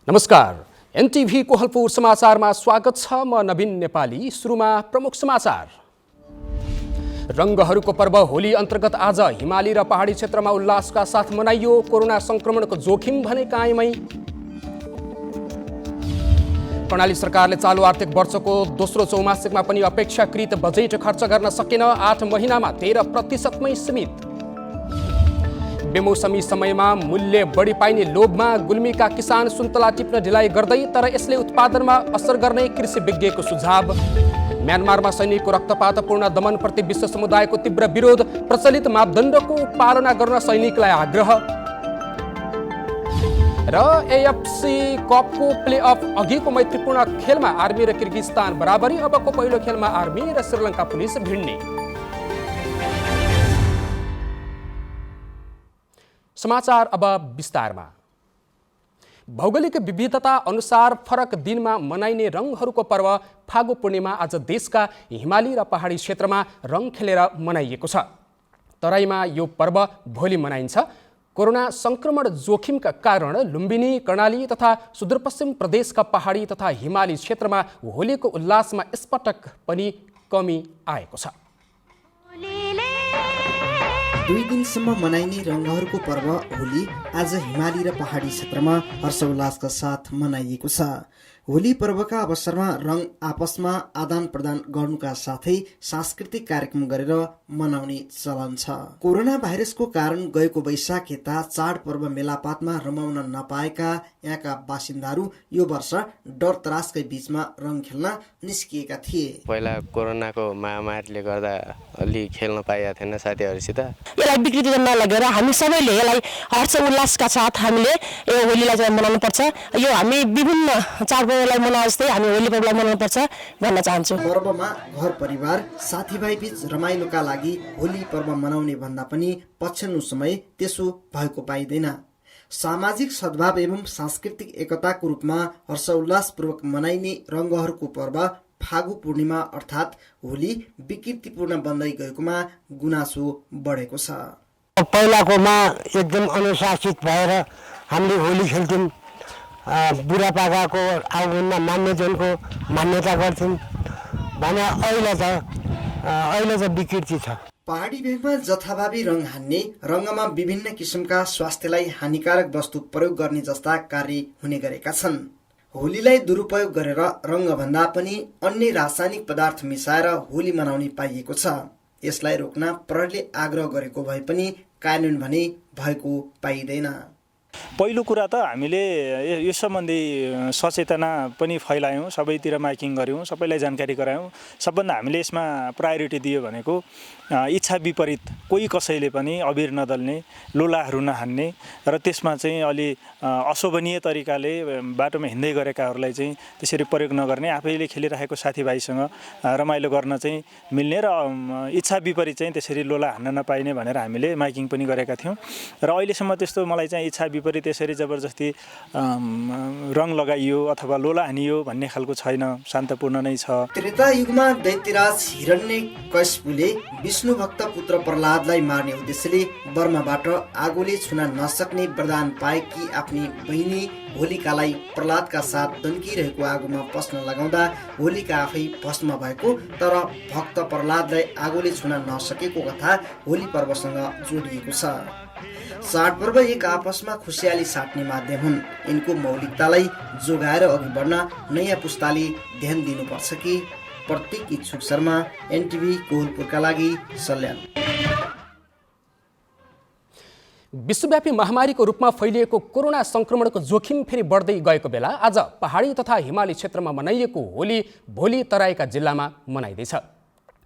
नमस्कार, एनटिभी कोहलपुर समाचारमा स्वागत छ। म नवीन नेपाली। सुरुमा प्रमुख समाचार। रङ्गहरूको पर्व होली अन्तर्गत आज हिमाली र पहाडी क्षेत्रमा उल्लासका साथ मनाइयो। कोरोना संक्रमणको जोखिम भने कायमै। प्रणाली सरकारले चालु आर्थिक वर्षको दोस्रो चौमासिकमा पनि अपेक्षाकृत बजेट खर्च गर्न सकेन। 8 महिनामा 13% सीमित। बेमौसमी समयमा मूल्य बढी पाइने लोभमा गुल्मीका किसान सुन्तला टिप्न ढिलाइ गर्दै, तर यसले उत्पादनमा असर गर्ने कृषि विज्ञको सुझाव। म्यानमारमा सैनिकको रक्तपातपूर्ण दमनप्रति विश्व समुदायको तीव्र विरोध। प्रचलित मापदण्डको पालना गर्न सैनिकलाई आग्रह। र एएफसी कपको प्लेअफ अघिको मैत्रीपूर्ण खेलमा आर्मी र किर्गिस्तान बराबरी। अबको पहिलो खेलमा आर्मी र श्रीलङ्का पुलिस भिड्ने। समाचार अब विस्तारमा। भौगोलिक विविधता अनुसार फरक दिनमा मनाइने रङहरूको पर्व फागु पूर्णिमा आज देशका हिमाली र पहाडी क्षेत्रमा रङ खेलेर मनाइएको छ। तराईमा यो पर्व भोलि मनाइन्छ। कोरोना संक्रमण जोखिमका कारण लुम्बिनी, कर्णाली तथा सुदूरपश्चिम प्रदेशका पहाडी तथा हिमाली क्षेत्रमा होलीको उल्लासमा यसपटक पनि कमी आएको छ। 2 दिनसम्म मनाइने रङहरूको पर्व होली आज हिमाली र पहाडी क्षेत्रमा हर्षोल्लासका साथ मनाइएको छ। होली पर्वका अवसरमा रङ आपसमा आदान प्रदान गर्नुका साथै सांस्कृतिक कार्यक्रम गरेर मनाउने चलन छ। कोरोना भाइरसको कारण गएको वैशाख यता चाडपर्व मेलापातमा रमाउन नपाएका यहाँका बासिन्दाहरू यो वर्ष डर त्रासकै बीचमा रङ खेल्न निस्किएका थिए। पहिला कोरोनाको महामारीले गर्दा अलि खेल्न पाइएको थिएन साथीहरूसित। यसलाई विकृति नलगेर हामी सबैले यसलाई हर्ष उल्लासका साथ हामीले यो होलीलाई चाहिँ मनाउनु पर्छ। यो हामी विभिन्न चाडपर्वलाई मनाए जस्तै हामी होली पर्वलाई मनाउनु पर्छ भन्न चाहन्छु। पर्वमा घर परिवार साथीभाइ बीच रमाइलोका लागि होली पर्व मनाउने भन्दा पनि पछिल्लो समय त्यसो भएको पाइँदैन। सामाजिक सद्भाव एवं सांस्कृतिक एकताको रूपमा हर्षोल्लासपूर्वक मनाइने रङ्गहरूको पर्व फागु पूर्णिमा अर्थात् होली विकृतिपूर्ण बन्दै गएकोमा गुनासो बढेको छ। पहिलाकोमा एकदम अनुशासित भएर हामीले होली खेल्थ्यौँ। बुढापाकाको आगमनमा मान्यजनको मान्यता गर्थ्यौँ भने अहिले चाहिँ विकृति छ। पहाडी भेगमा जथाभावी रङ हान्ने, रङमा विभिन्न किसिमका स्वास्थ्यलाई हानिकारक वस्तु प्रयोग गर्ने जस्ता कार्य हुने गरेका छन्। होलीलाई दुरुपयोग गरेर रङभन्दा पनि अन्य रासायनिक पदार्थ मिसाएर होली मनाउने पाइएको छ। यसलाई रोक्न प्रहरीले आग्रह गरेको भए पनि कानुन भने भएको पाइँदैन। पहिलो कुरा त हामीले यस सम्बन्धी सचेतना पनि फैलायौँ, सबैतिर माइकिङ गऱ्यौँ, सबैलाई जानकारी गरायौँ। सबभन्दा हामीले यसमा प्रायोरिटी दियो भनेको इच्छा विपरीत कोही कसैले पनि अबिर नदल्ने, लोलाहरू नहान्ने र त्यसमा चाहिँ अलि अशोभनीय तरिकाले बाटोमा हिँड्दै गरेकाहरूलाई चाहिँ त्यसरी प्रयोग नगर्ने, आफैले खेलिरहेको साथीभाइसँग रमाइलो गर्न चाहिँ मिल्ने र इच्छा विपरीत चाहिँ त्यसरी लोला हान्न नपाइने भनेर हामीले माइकिङ पनि गरेका थियौँ। र अहिलेसम्म त्यस्तो मलाई चाहिँ इच्छा विपरीत त्यसरी जबरजस्ती रङ लगाइयो अथवा लोला हानियो भन्ने खालको छैन, शान्तपूर्ण नै छ। त्रेता युगमा दैत्यराज हिरण्यकशिपुले विष्णु भक्त पुत्र प्रहलादलाई मार्ने उद्देश्यले बर्माबाट आगोले छुन नसक्ने वरदान पाएकी आफ्नी बहिनी होलिकालाई प्रहलादका साथ दन्किरहेको आगोमा पस्न लगाउँदा होलिका आफै भस्म भएको, तर भक्त प्रहलादलाई आगोले छुन नसकेको कथा होली पर्वसँग जोडिएको छ। चाडपर्व एक आपसमा खुसियाली साट्ने माध्यम हुन्। यिनको मौलिकतालाई जोगाएर अघि बढ्न नयाँ पुस्ताले ध्यान दिनुपर्छ कि? प्रत्येक इच्छुक शर्मा, एनटिभी कोहलपुरका लागि सल्यान। विश्वव्यापी महामारीको रूपमा फैलिएको कोरोना संक्रमणको जोखिम फेरि बढ्दै गएको बेला आज पहाडी तथा हिमाली क्षेत्रमा मनाइएको होली भोलि तराईका जिल्लामा मनाइँदैछ।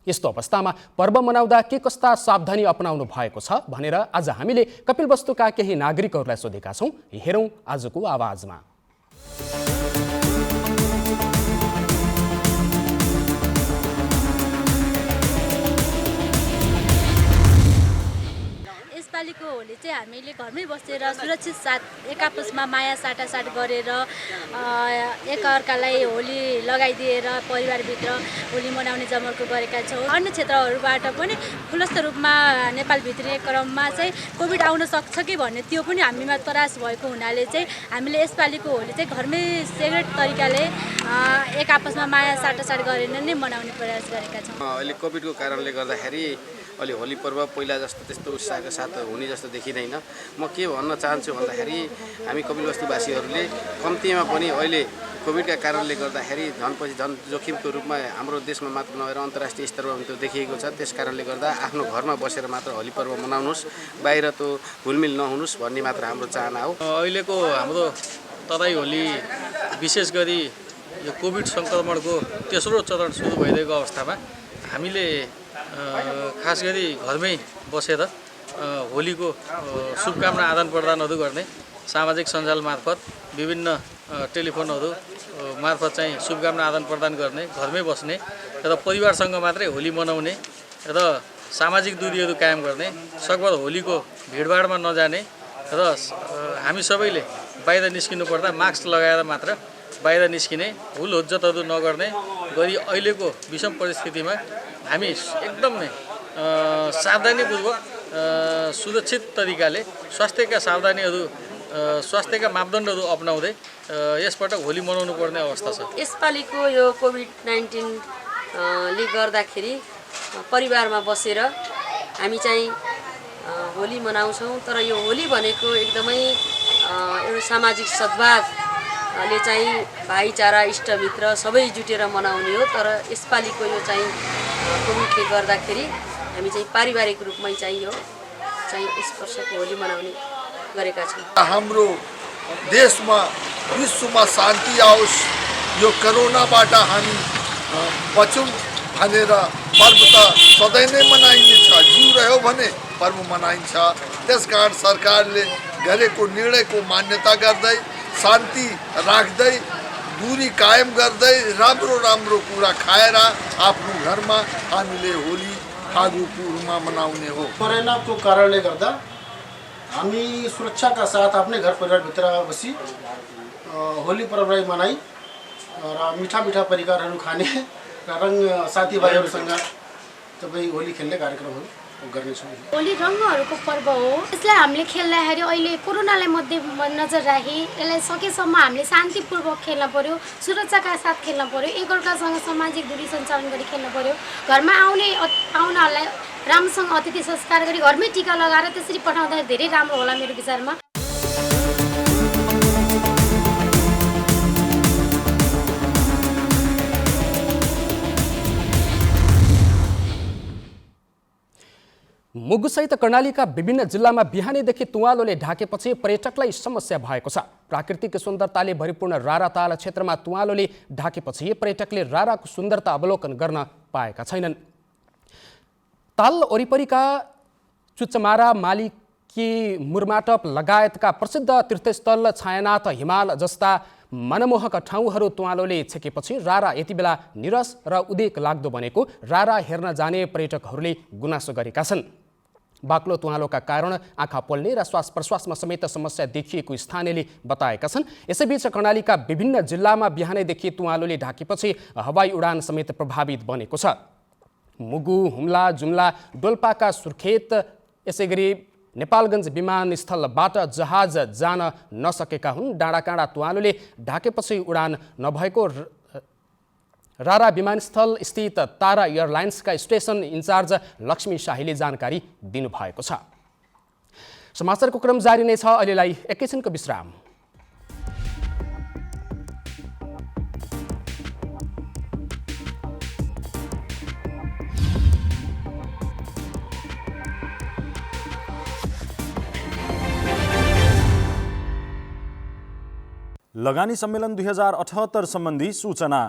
यस्तो अवस्थामा पर्व मनाउँदा के कस्ता सावधानी अपनाउनु भएको छ भनेर आज हामीले कपिलवस्तुका केही नागरिकहरूलाई सोधेका छौँ। हेरौँ आजको आवाजमा। यसपालिको होली चाहिँ हामीले घरमै बसेर सुरक्षित साथ एक आपसमा माया साटासाट गरेर एकअर्कालाई होली लगाइदिएर परिवारभित्र होली मनाउने जमर्को गरेका छौँ। अन्य क्षेत्रहरूबाट पनि खुलस्त रूपमा नेपाल भित्रिने क्रममा चाहिँ कोभिड आउन सक्छ कि भन्ने त्यो पनि हामीमा त्रास भएको हुनाले चाहिँ हामीले यसपालिको होली चाहिँ घरमै सेग्रेट तरिकाले एक आपसमा माया साटासाट गरेर नै मनाउने प्रयास गरेका छौँ। अहिले कोभिडको कारणले गर्दाखेरि अहिले होली पर्व पहिला जस्तो त्यस्तो उत्साहका साथ हुने जस्तो देखिँदैन। म के भन्न चाहन्छु भन्दाखेरि हामी कपिलवस्तुवासीहरूले कम्तीमा पनि अहिले कोभिडका कारणले गर्दाखेरि झनपछि झन् जोखिमको रूपमा हाम्रो देशमा मात्र नभएर अन्तर्राष्ट्रिय स्तरमा पनि त्यो देखिएको छ। त्यस कारणले गर्दा आफ्नो घरमा बसेर मात्र होली पर्व मनाउनुहोस्, बाहिर त्यो घुलमिल नहुनुहोस् भन्ने मात्र हाम्रो चाहना हो। अहिलेको हाम्रो तराई होली विशेष गरी यो कोभिड सङ्क्रमणको तेस्रो चरण सुरु भइरहेको अवस्थामा हामीले खास गरी घरमै बसेर होलीको शुभकामना आदान प्रदानहरू गर्ने, सामाजिक सञ्जाल मार्फत विभिन्न टेलिफोनहरू मार्फत चाहिँ शुभकामना आदान प्रदान गर्ने, घरमै बस्ने र परिवारसँग मात्रै होली मनाउने र सामाजिक दूरीहरू कायम गर्ने, सकभर होलीको भिडभाडमा नजाने र हामी सबैले बाहिर निस्किनु पर्दा मास्क लगाएर मात्र बाहिर निस्किने, हुलहुज्जतहरू नगर्ने गरी अहिलेको विषम परिस्थितिमा हामी एकदमै सावधानीपूर्वक सुरक्षित तरिकाले स्वास्थ्यका सावधानीहरू, स्वास्थ्यका मापदण्डहरू अपनाउँदै यसपटक होली मनाउनु पर्ने अवस्था छ। यसपालिको यो कोभिड-19 ले गर्दाखेरि परिवारमा बसेर हामी चाहिँ होली मनाउँछौँ। तर यो होली भनेको एकदमै एउटा सामाजिक सद्भावले चाहिँ भाइचारा, इष्टमित्र सबै जुटेर मनाउने हो। तर यसपालिको यो चाहिँ कोभिडले गर्दाखेरि हामी चाहिँ पारिवारिक रूपमै चाहिँ यो चाहिँ यस वर्षको होली मनाउने गरेका छौँ। हाम्रो देशमा विश्वमा शान्ति आओस्, यो कोरोनाबाट हामी बचौँ भनेर पर्व त सधैँ नै मनाइनेछ। जिउ रह्यो भने पर्व मनाइन्छ। त्यसकारण सरकारले गरेको निर्णयको मान्यता गर्दै, शान्ति राख्दै, दूरी कायम गर्दै, राम्रो राम्रो कुरा खाएर आफ्नो घरमा हामीले होली फागुको रूपमा मनाउने हो। कोरोनाको कारणले गर्दा हामी सुरक्षाका साथ आफ्नै घर परिवारभित्र बसी होली पर्वलाई मनाई र मिठा मिठा परिकारहरू खाने र रङ साथीभाइहरूसँग सबै होली खेल्ने कार्यक्रमहरू गर्नेछौँ। होली रङ्गहरूको पर्व हो। यसलाई हामीले खेल्दाखेरि अहिले कोरोनालाई मध्यनजर राखी यसलाई सकेसम्म हामीले शान्तिपूर्वक खेल्न पर्यो, सुरक्षाका साथ खेल्न पर्यो, एकअर्कासँग सामाजिक दूरी सञ्चालन गरी खेल्न पर्यो। घरमा आउने पाहुनाहरूलाई राम्रोसँग अतिथि संस्कार गरी घरमै टिका लगाएर त्यसरी पठाउँदा धेरै राम्रो होला मेरो विचारमा। मुगुसहित कर्णालीका विभिन्न जिल्लामा बिहानैदेखि तुवालोले ढाकेपछि पर्यटकलाई समस्या भएको छ। प्राकृतिक सुन्दरताले भरिपूर्ण राराताल क्षेत्रमा तुवालोले ढाकेपछि पर्यटकले राराको सुन्दरता अवलोकन गर्न पाएका छैनन्। ताल वरिपरिका चुच्चमारा, मालिकी, मुरमाटप लगायतका प्रसिद्ध तीर्थस्थल, छायानाथ, हिमाल जस्ता मनमोहक ठाउँहरू तुवालोले छेकेपछि रारा यति बेला निरस र उदेक लाग्दो बनेको रारा हेर्न जाने पर्यटकहरूले गुनासो गरेका छन्। बाक्लो तुवालोका कारण आँखा पोल्ने र श्वास प्रश्वासमा समेत समस्या देखिएको स्थानीयले बताएका छन्। यसैबीच कर्णालीका विभिन्न जिल्लामा बिहानैदेखि तुवालोले ढाकेपछि हवाई उडान समेत प्रभावित बनेको छ। मुगु, हुम्ला, जुम्ला, डोल्पाका सुर्खेत, यसैगरी नेपालगञ्ज विमानस्थलबाट जहाज जान नसकेका हुन्। डाँडाकाँडा तुवालोले ढाकेपछि उडान नभएको रारा विमानस्थल स्थित तारा एयरलाइन्सका स्टेसन इन्चार्ज लक्ष्मी शाहीले जानकारी दिनुभएको छ। समाचारको क्रम जारी नै छ। अहिलेलाई एकैछिनको विश्राम। लगानी सम्मेलन 2078 सम्बन्धी सूचना।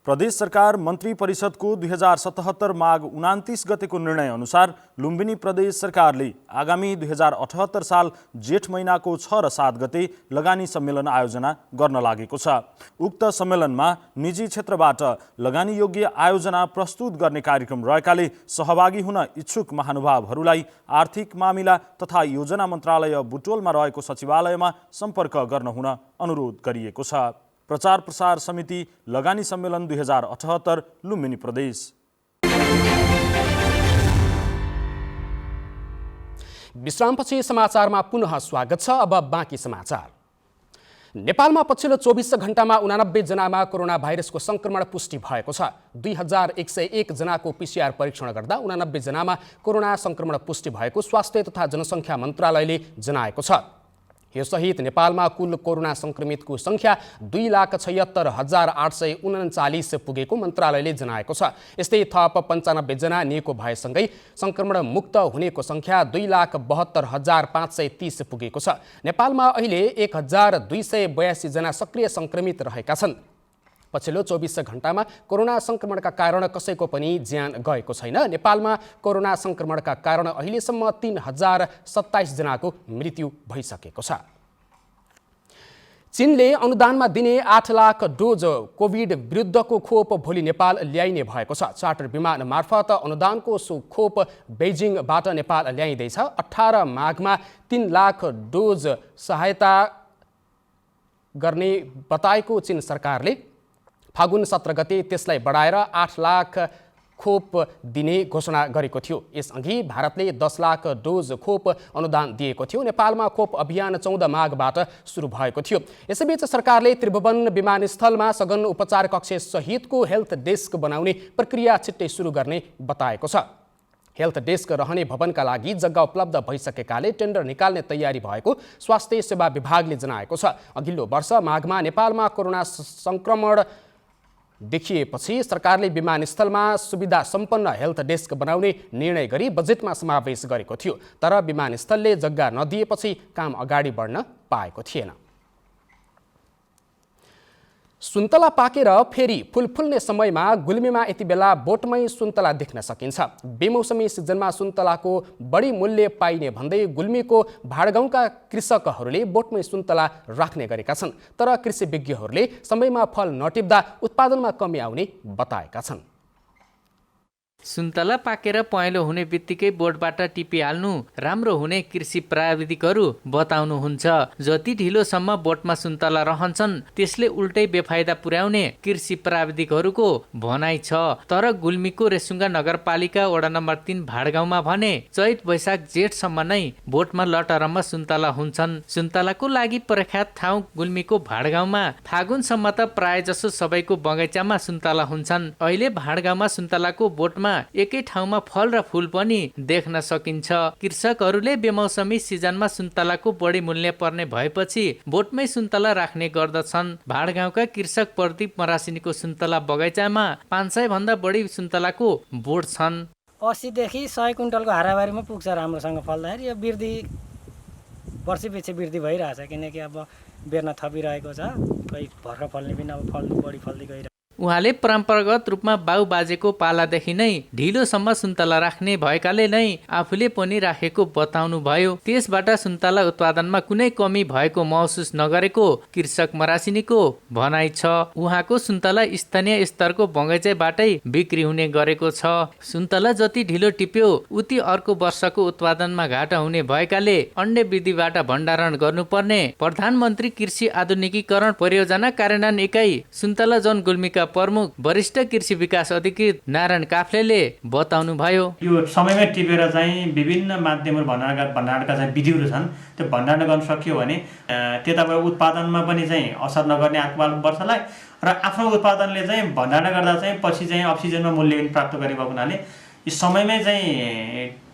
प्रदेश सरकार मन्त्री परिषदको 2077 माघ 29 गतेको निर्णय अनुसार लुम्बिनी प्रदेश सरकारले आगामी 2078 साल जेठ महिनाको 6 र 7 गते लगानी सम्मेलन आयोजना गर्न लागेको छ। उक्त सम्मेलनमा निजी क्षेत्रबाट लगानीयोग्य आयोजना प्रस्तुत गर्ने कार्यक्रम रहेकाले सहभागी हुन इच्छुक महानुभावहरूलाई आर्थिक मामिला तथा योजना मन्त्रालय बुटोलमा रहेको सचिवालयमा सम्पर्क गर्न हुन अनुरोध गरिएको छ। प्रचार प्रसार समिति लगानी सम्मेलन 2078 लुम्बिनी प्रदेश। विश्रामपछि समाचारमा पुनः स्वागत छ। अब बाँकी समाचार। नेपालमा पछिल्लो 24 घण्टामा 89 जनामा कोरोना भाइरसको संक्रमण पुष्टि भएको छ। 2101 जनाको PCR परीक्षण गर्दा 89 जनामा कोरोना संक्रमण पुष्टि भएको स्वास्थ्य तथा जनसङ्ख्या मन्त्रालयले जनाएको छ। यससहित नेपालमा कुल कोरोना संक्रमितको संख्या 2,76,839 पुगेको मन्त्रालयले जनाएको छ। यस्तै थप 95 जना निको भएसँगै संक्रमण मुक्त हुनेको संख्या 2,72,530 पुगेको छ। नेपालमा अहिले 1,282 जना सक्रिय संक्रमित रहेका छन्। पछिल्लो 24 घण्टामा कोरोना संक्रमणका कारण कसैको पनि ज्यान गएको छैन। नेपालमा कोरोना संक्रमणका कारण अहिलेसम्म 3,027 जनाको मृत्यु भइसकेको छ। चीनले अनुदानमा दिने 8 लाख डोज कोभिड विरुद्धको खोप भोलि नेपाल ल्याइने भएको छ। चार्टर विमान मार्फत अनुदानको सो खोप बेजिङबाट नेपाल ल्याइँदैछ। 18 माघमा 3 लाख डोज सहायता गर्ने बताएको चीन सरकारले फागुन 17 गते त्यसलाई बढाएर 8 लाख खोप दिने घोषणा गरेको थियो। यसअघि भारतले 10 लाख डोज खोप अनुदान दिएको थियो। नेपालमा खोप अभियान 14 माघबाट सुरु भएको थियो। यसैबीच सरकारले त्रिभुवन विमानस्थलमा सघन उपचार कक्ष सहितको हेल्थ डेस्क बनाउने प्रक्रिया छिट्टै सुरु गर्ने बताएको छ। हेल्थ डेस्क रहने भवनका लागि जग्गा उपलब्ध भइसकेकाले टेन्डर निकाल्ने तयारी भएको स्वास्थ्य सेवा विभागले जनाएको छ। अघिल्लो वर्ष माघमा नेपालमा कोरोना संक्रमण देखिएपछि सरकारले विमानस्थलमा सुविधा सम्पन्न हेल्थ डेस्क बनाउने निर्णय गरी बजेटमा समावेश गरेको थियो। तर विमानस्थलले जग्गा नदिएपछि काम अगाडि बढ्न पाएको थिएन। सुन्तला पाकेर फेरि फुल फुल्ने समयमा गुल्मीमा यति बेला बोटमै सुन्तला देख्न सकिन्छ। बेमौसमी सिजनमा सुन्तलाको बढी मूल्य पाइने भन्दै गुल्मीको भाडगाउँका कृषकहरूले बोटमै सुन्तला राख्ने गरेका छन्। तर कृषि विज्ञहरूले समयमा फल नटिप्दा उत्पादनमा कमी आउने बताएका छन्। सुन्तला पाकेर पहेँलो हुने बित्तिकै बोटबाट टिपिहाल्नु राम्रो हुने कृषि प्राविधिकहरू बताउनुहुन्छ। जति ढिलोसम्म बोटमा सुन्तला रहन्छन् त्यसले उल्टै बेफाइदा पुर्याउने कृषि प्राविधिकहरूको भनाइ छ। तर गुल्मीको रेसुङ्गा नगरपालिका वडा नम्बर 3 भाडगाउँमा भने चैत वैशाख जेठसम्म नै बोटमा लटरम्म सुन्तला हुन्छन्। सुन्तलाको लागि प्रख्यात ठाउँ गुल्मीको भाडगाउँमा फागुनसम्म त प्रायजसो सबैको बगैँचामा सुन्तला हुन्छन्। अहिले भाडगाउँमा सुन्तलाको बोटमा एकै ठाउँमा फल र फूल पनि देख्न सकिन्छ। कृषकहरूले बेमौसमी सिजनमा सुन्तलाको बढी मूल्य पर्ने भएपछि बोटमै सुन्तला राख्ने गर्दछन्। भाडगाउँका कृषक प्रदीप मरासिनीको सुन्तला बगैँचामा 500 भन्दा बढी सुन्तलाको बोट छन्। 80 देखि 100 कुइन्टलको हाराबारीमा पुग्छ राम्रोसँग फल्दाखेरि। यो वृद्धि वर्षपछि वृद्धि भइरहेछ किनकि अब बेर्न थपिरहेको छ। कोही भर्खर फल्ने पनि अब फल्नु बढी फल्दै गइरहेको। उहाँले परम्परागत रूपमा बाउ बाजेको पालादेखि नै ढिलोसम्म सुन्तला राख्ने भएकाले नै आफूले पनि राखेको बताउनु भयो। त्यसबाट सुन्तला उत्पादनमा कुनै कमी भएको महसुस नगरेको कृषक मरासिनीको भनाइ छ। उहाँको सुन्तला स्थानीय स्तरको बगैँचाबाटै बिक्री हुने गरेको छ। सुन्तला जति ढिलो टिप्यो उति अर्को वर्षको उत्पादनमा घाटा हुने भएकाले अन्य विधिबाट भण्डारण गर्नुपर्ने प्रधानमन्त्री कृषि आधुनिकीकरण परियोजना कार्यान्वयन इकाइ सुन्तला जोन गुल्मीका प्रमुख वरिष्ठ कृषि विकास अधिकृत नारायण काफ्लेले बताउनु भयो। यो समयमै टिपेर चाहिँ विभिन्न माध्यमहरू भण्डारणका चाहिँ विधिहरू छन्। त्यो भण्डारण गर्न सकियो भने त्यताबाट उत्पादनमा पनि चाहिँ असर नगर्ने आएको वर्षलाई र आफ्नो उत्पादनले चाहिँ भण्डारण गर्दा चाहिँ पछि चाहिँ अफ सिजनमा मूल्य पनि प्राप्त गरेको हुनाले यो समयमै चाहिँ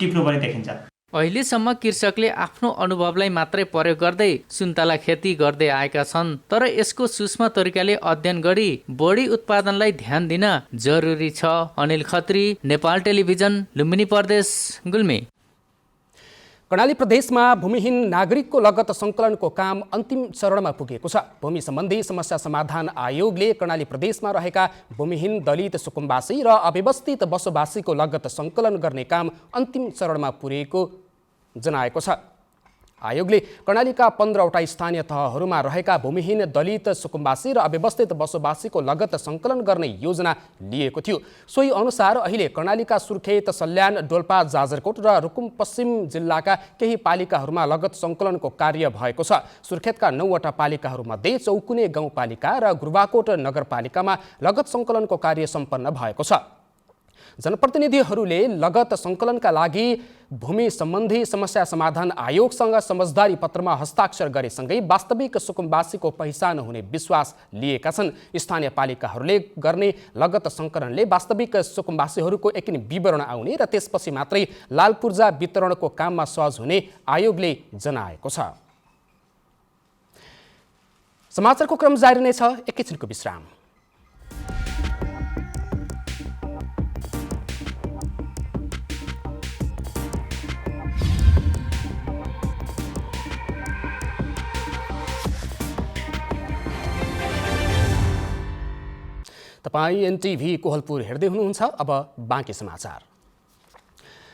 टिप्नु पनि देखिन्छ। अहिलेसम्म कृषकले आफ्नो अनुभवलाई मात्रै प्रयोग गर्दै सुन्तला खेती गर्दै आएका छन्। तर यसको सूक्ष्म तरिकाले अध्ययन गरी बढी उत्पादनलाई ध्यान दिन जरुरी छ। अनिल खत्री, नेपाल टेलिभिजन, लुम्बिनी प्रदेश, गुल्मी। कर्णाली प्रदेशमा भूमिहीन नागरिकको लगत सङ्कलनको काम अन्तिम चरणमा पुगेको छ। भूमि सम्बन्धी समस्या समाधान आयोगले कर्णाली प्रदेशमा रहेका भूमिहीन दलित सुकुम्बासी र अव्यवस्थित बसोबासीको लगत सङ्कलन गर्ने काम अन्तिम चरणमा पुगेको जनाएको छ। आयोगले कर्णालीका 15वटा स्थानीय तहहरूमा रहेका भूमिहीन दलित सुकुम्बासी र अव्यवस्थित बसोबासीको लगत सङ्कलन गर्ने योजना लिएको थियो। सोही अनुसार अहिले कर्णालीका सुर्खेत, सल्यान, डोल्पा, जाजरकोट र रुकुम पश्चिम जिल्लाका केही पालिकाहरूमा लगत सङ्कलनको कार्य भएको छ। सुर्खेतका 9वटा पालिकाहरूमध्ये चौकुने गाउँपालिका र गुरुवाकोट नगरपालिकामा लगत सङ्कलनको कार्य सम्पन्न भएको छ। जनप्रतिनिधिहरूले लगत सङ्कलनका लागि भूमि सम्बन्धी समस्या समाधान आयोगसँग समझदारी पत्रमा हस्ताक्षर गरेसँगै वास्तविक सुकुम्बासीको पहिचान हुने विश्वास लिएका छन्। स्थानीय पालिकाहरूले गर्ने लगत सङ्कलनले वास्तविक सुकुम्बासीहरूको एकिन विवरण आउने र त्यसपछि मात्रै लाल पूर्जा वितरणको काममा सहज हुने आयोगले जनाएको छ। समाचारको क्रम जारी नै छ, एकैछिनको विश्राम। तपाईँ एनटिभी कोहलपुर हेर्दै हुनुहुन्छ। अब बाँकी समाचार।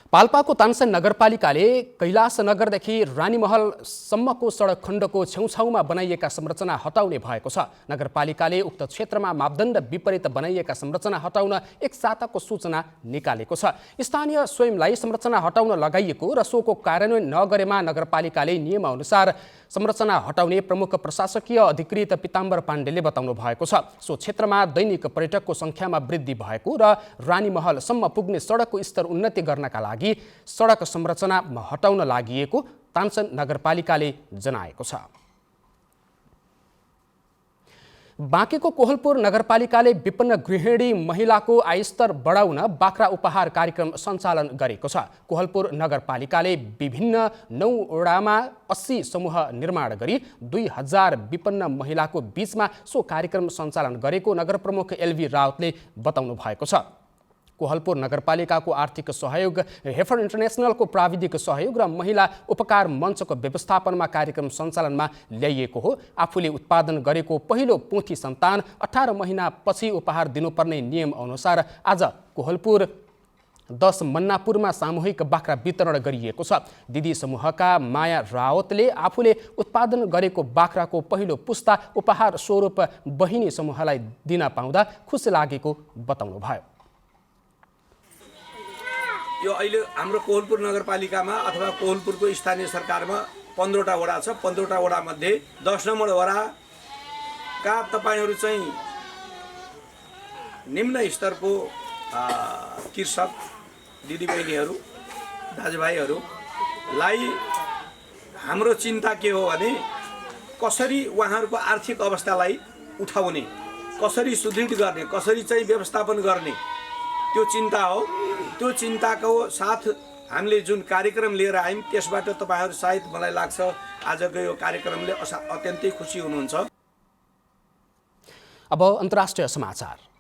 पाल्पाको तानसेन नगरपालिकाले कैलाशनगरदेखि रानीमहलसम्मको सडक खण्डको छेउछाउमा बनाइएका संरचना हटाउने भएको छ। नगरपालिकाले उक्त क्षेत्रमा मापदण्ड विपरीत बनाइएका संरचना हटाउन एक साताको सूचना निकालेको छ। स्थानीय स्वयंलाई संरचना हटाउन लगाइएको र सोको कार्यान्वयन नगरेमा नगरपालिकाले नियमअनुसार संरचना हटाउने प्रमुख प्रशासकीय अधिकृत पिताम्बर पाण्डेले बताउनु भएको छ। सो क्षेत्रमा दैनिक पर्यटकको सङ्ख्यामा वृद्धि भएको र रानीमहलसम्म पुग्ने सडकको स्तर उन्नति गर्नका लागि सडक संरचना हटाउन लागि तानसेन नगरपालिकाले जनाएको छ। बाँकेको कोहलपुर नगरपालिकाले विपन्न गृहिणी महिलाको आयस्तर बढाउन बाख्रा उपहार कार्यक्रम सञ्चालन गरेको छ। कोहलपुर नगरपालिकाले विभिन्न 9 वडामा 80 समूह निर्माण गरी 2000 विपन्न महिलाको बीचमा सो कार्यक्रम सञ्चालन गरेको नगर प्रमुख एलभी राउतले बताउनु भएको छ। कोहलपुर नगरपालिकाको आर्थिक सहयोग, हेफर इन्टरनेसनलको प्राविधिक सहयोग र महिला उपकार मञ्चको व्यवस्थापनमा कार्यक्रम सञ्चालनमा ल्याइएको हो। आफूले उत्पादन गरेको पहिलो पोथी सन्तान 18 महिनापछि उपहार दिनुपर्ने नियम अनुसार आज कोहलपुर 10 मन्नापुरमा सामूहिक बाख्रा वितरण गरिएको छ। दिदी समूहका माया रावतले आफूले उत्पादन गरेको बाख्राको पहिलो पुस्ता उपहार स्वरूप बहिनी समूहलाई दिन पाउँदा खुसी लागेको बताउनुभयो। यो अहिले हाम्रो कोहलपुर नगरपालिकामा अथवा कोहलपुरको स्थानीय सरकारमा 15वटा वडा छ। 15वटा वडामध्ये 10 नम्बर वडाका तपाईहरू चाहिँ निम्न स्तरको कृषक दिदीबहिनीहरू, दाजुभाइहरूलाई हाम्रो चिन्ता के हो भने कसरी उहाँहरूको आर्थिक अवस्थालाई उठाउने, कसरी सुदृढ गर्ने, कसरी चाहिँ व्यवस्थापन गर्ने, त्यो चिन्ता हो। त्यो चिन्ताको साथ हामीले जुन कार्यक्रम लिएर आयौँ त्यसबाट तपाईहरू सायद मलाई लाग्छ आजको यो कार्यक्रमले अत्यन्तै खुसी हुनुहुन्छ। अब अन्तर्राष्ट्रिय समाचार।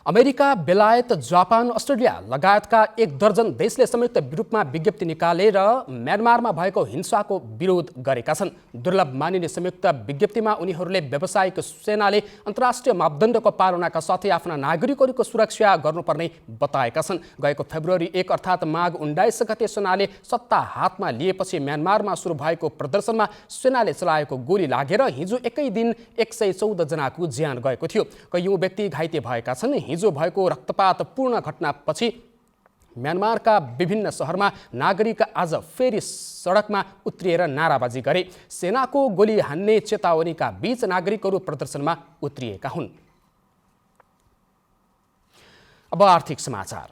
अमेरिका, बेलायत, जापान, अस्ट्रेलिया लगायतका 1 दर्जन देशले संयुक्त रूपमा विज्ञप्ति निकालेर म्यानमारमा भएको हिंसाको विरोध गरेका छन्। दुर्लभ मानिने संयुक्त विज्ञप्तिमा उनीहरूले व्यावसायिक सेनाले अन्तर्राष्ट्रिय मापदण्डको पालनाका साथै आफ्ना नागरिकहरूको सुरक्षा गर्नुपर्ने बताएका छन्। गएको फेब्रुअरी 1 अर्थात् माघ 19 गते सेनाले सत्ता हातमा लिएपछि म्यानमारमा सुरु भएको प्रदर्शनमा सेनाले चलाएको गोली लागेर हिजो एकै दिन 114 जनाको ज्यान गएको थियो। कैयौं व्यक्ति घाइते भएका छन्। हिजो भएको रक्तपातपूर्ण घटनापछि म्यानमारका विभिन्न शहरमा नागरिक आज फेरि सडकमा उत्रिएर नाराबाजी गरे। सेनाको गोली हान्ने चेतावनीका बीच नागरिकहरू प्रदर्शनमा उत्रिएका हुन्। अब आर्थिक समाचार।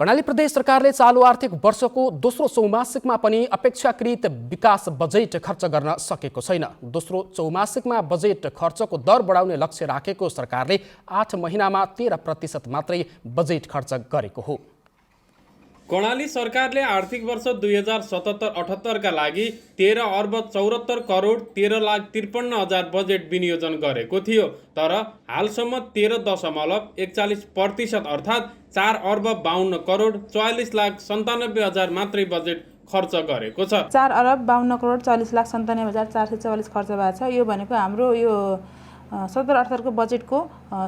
कर्णाली प्रदेश सरकारले चालु आर्थिक वर्षको दोस्रो चौमासिकमा पनि अपेक्षाकृत विकास बजेट खर्च गर्न सकेको छैन। दोस्रो चौमासिकमा बजेट खर्चको दर बढाउने लक्ष्य राखेको सरकारले 8 महिनामा 13% मात्रै बजेट खर्च गरेको हो। कर्णाली सरकारले आर्थिक वर्ष 2077-78 का लागि 13 अर्ब 74 करोड 13,53,000 बजेट विनियोजन गरेको थियो, तर हालसम्म 13.41% अर्थात् 4 अर्ब 52 करोड 44,97,000 मात्रै बजेट खर्च गरेको छ। 4 अरब 52 करोड 44,97,444 खर्च भएको छ। यो भनेको हाम्रो यो 77-78 को बजेटको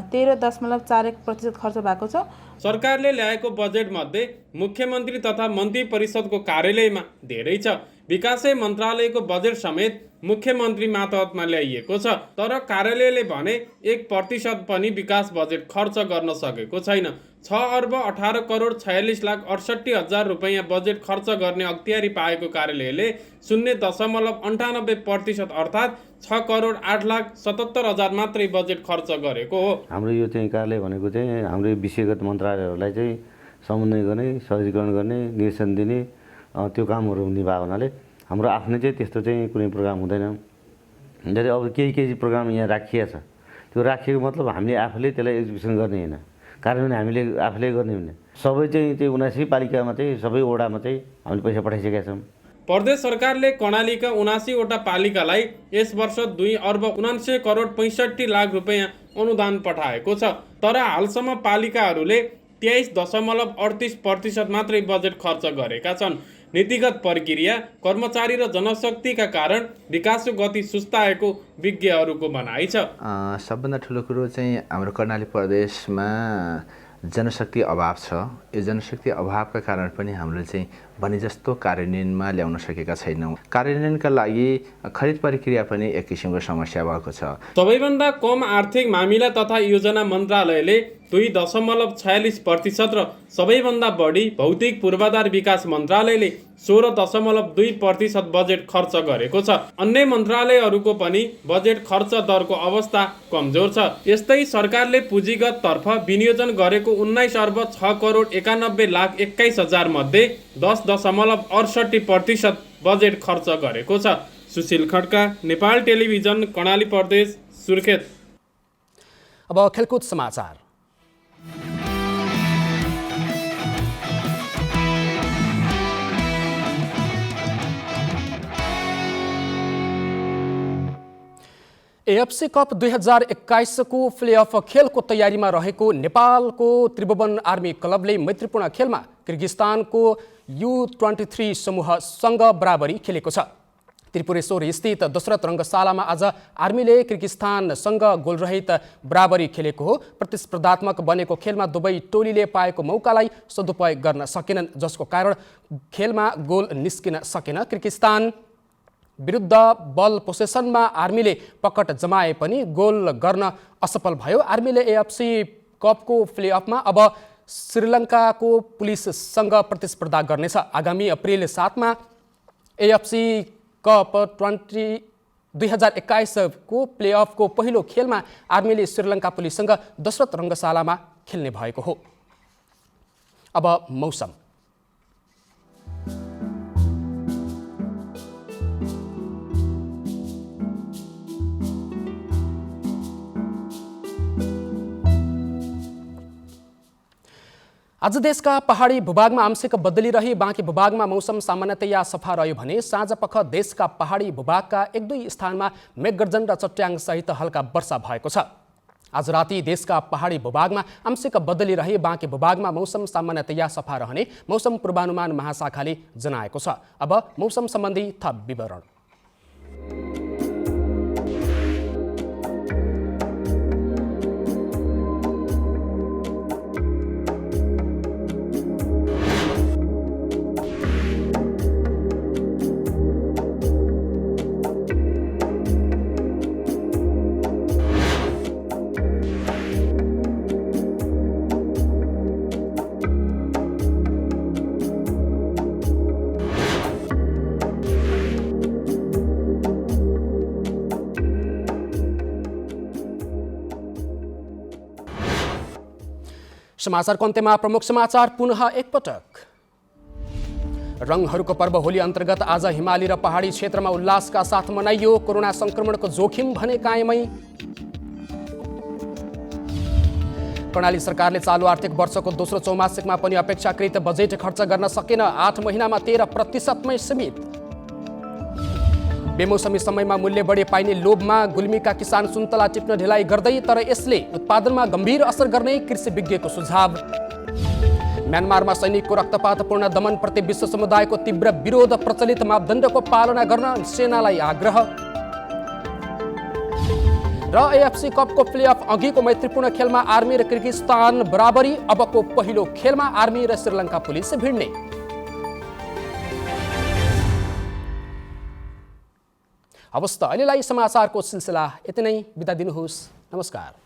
13.41% खर्च भएको छ। सरकारले ल्याएको बजेट मध्ये मुख्यमन्त्री तथा मन्त्री परिषदको कार्यालयमा धेरै छ। विकासै मन्त्रालयको बजेट समेत मुख्यमन्त्री मातहतमा ल्याइएको छ, तर कार्यालयले भने 1% पनि विकास बजेट खर्च गर्न सकेको छैन। 6 अर्ब 18 करोड 46,68,000 रुपैयाँ बजेट खर्च गर्ने अख्तियारी पाएको कार्यालयले 0.98% अर्थात् 6 करोड 8,77,000 मात्रै बजेट खर्च गरेको हो। हाम्रो यो चाहिँ कार्यालय भनेको चाहिँ हाम्रो विषयगत मन्त्रालयहरूलाई चाहिँ समन्वय गर्ने, सहजीकरण गर्ने, निर्देशन दिने त्यो कामहरू निभाएको हुनाले हाम्रो आफ्नै चाहिँ त्यस्तो चाहिँ कुनै प्रोग्राम हुँदैन। जस्तै अब केही प्रोग्राम यहाँ राखिएको छ, त्यो राखिएको मतलब हामीले आफूले त्यसलाई एक्जिक्युसन गर्ने होइन, कार्यान्वयन हामीले आफूले गर्ने हुने। सबै चाहिँ 79 पालिकामा चाहिँ सबै वडामा चाहिँ हामीले पैसा पठाइसकेका छौँ। प्रदेश सरकारले कर्णालीका 79 वटा पालिकालाई यस वर्ष 2 अर्ब 79 करोड 65 लाख रुपैयाँ अनुदान पठाएको छ, तर हालसम्म पालिकाहरूले 23.38% मात्रै बजेट खर्च गरेका छन्। नीतिगत प्रक्रिया, कर्मचारी र जनशक्तिका कारण विकासको गति सुस्ताएको विज्ञहरूको भनाइ छ। सबभन्दा ठुलो कुरो चाहिँ हाम्रो कर्णाली प्रदेशमा जनशक्ति अभाव छ। यो जनशक्ति अभावका कारण पनि हामीले चाहिँ भने जस्तो कार्यान्वयनमा ल्याउन सकेका छैनौँ। कार्यान्वयनका लागि खरिद प्रक्रिया पनि एक किसिमको समस्या भएको छ। सबैभन्दा कम आर्थिक मामिला तथा योजना मन्त्रालयले 2.46% र सबैभन्दा बढी भौतिक पूर्वाधार विकास मन्त्रालयले 16.2% बजेट खर्च गरेको छ। अन्य मन्त्रालयहरूको पनि बजेट खर्च दरको अवस्था कमजोर छ। यस्तै सरकारले पुँजीगत तर्फ विनियोजन गरेको 19 अर्ब 6 करोड 91,21,000 मध्ये 10.68% बजेट खर्च गरेको छ। सुशील खड्का, नेपाल टेलिभिजन, कर्णाली प्रदेश, सुर्खेत। अब खेलकुद समाचार। एएफसी कप 2021 को प्लेअफ खेलको तयारीमा रहेको नेपालको त्रिभुवन आर्मी क्लबले मैत्रीपूर्ण खेलमा किर्गिस्तानको U23 समूहसँग बराबरी खेलेको छ। त्रिपुरेश्वर स्थित दशरथ रङ्गशालामा आज आर्मीले किर्गिस्तानसँग गोलरहित बराबरी खेलेको हो। प्रतिस्पर्धात्मक बनेको खेलमा दुवै टोलीले पाएको मौकालाई सदुपयोग गर्न सकेनन्, जसको कारण खेलमा गोल निस्किन सकेन। किर्गिस्तान विरुद्ध बल पोसेसनमा आर्मीले पकड जमाए पनि गोल गर्न असफल भयो। आर्मीले एएफसी कपको प्लेअफमा अब श्रीलङ्काको पुलिससँग प्रतिस्पर्धा गर्नेछ। आगामी अप्रिल 7 मा एएफसी कप 2021 को प्लेअफको पहिलो खेलमा आर्मीले श्रीलङ्का पुलिससँग दशरथ रङ्गशालामा खेल्ने भएको हो। अब मौसम। आज देशका पहाडी भूभागमा आंशिक बदली रही बाँकी भूभागमा मौसम सामान्यतया सफा रह्यो भने साँझपख देशका पहाडी भूभागका 1-2 स्थानमा मेघगर्जन र चट्याङ सहित हल्का वर्षा भएको छ। आज राति देशका पहाडी भूभागमा आंशिक बदली रही बाँकी भूभागमा मौसम सामान्यतया सफा रहने मौसम पूर्वानुमान महाशाखाले जनाएको छ। अब मौसम सम्बन्धी थप विवरण। समाचारको अन्त्यमा प्रमुख समाचार पुनः एकपटक। रङहरूको पर्व होली अन्तर्गत आज हिमाली र पहाडी क्षेत्रमा उल्लासका साथ मनाइयो। कोरोना संक्रमणको जोखिम भने कायमै। कर्णाली सरकारले चालु आर्थिक वर्षको दोस्रो चौमासिकमा पनि अपेक्षाकृत बजेट खर्च गर्न सकेन। 8 महिनामा 13% सीमित। बेमौसमी समयमा मूल्य बढी पाइने लोभमा गुल्मीका किसान सुन्तला टिप्न ढिलाइ गर्दै, तर यसले उत्पादनमा गम्भीर असर गर्ने कृषि विज्ञको सुझाव। म्यानमारमा सैनिकको रक्तपातपूर्ण दमनप्रति विश्व समुदायको तीव्र विरोध। प्रचलित मापदण्डको पालना गर्न सेनालाई आग्रह। र एएफसी कपको प्लेअफ अघिको मैत्रीपूर्ण खेलमा आर्मी र किर्गिस्तान बराबरी। अबको पहिलो खेलमा आर्मी र श्रीलङ्का पुलिस भिड्ने। अवस्था अहिलेलाई समाचारको सिलसिला यति नै। बिदा दिनुहोस्। नमस्कार।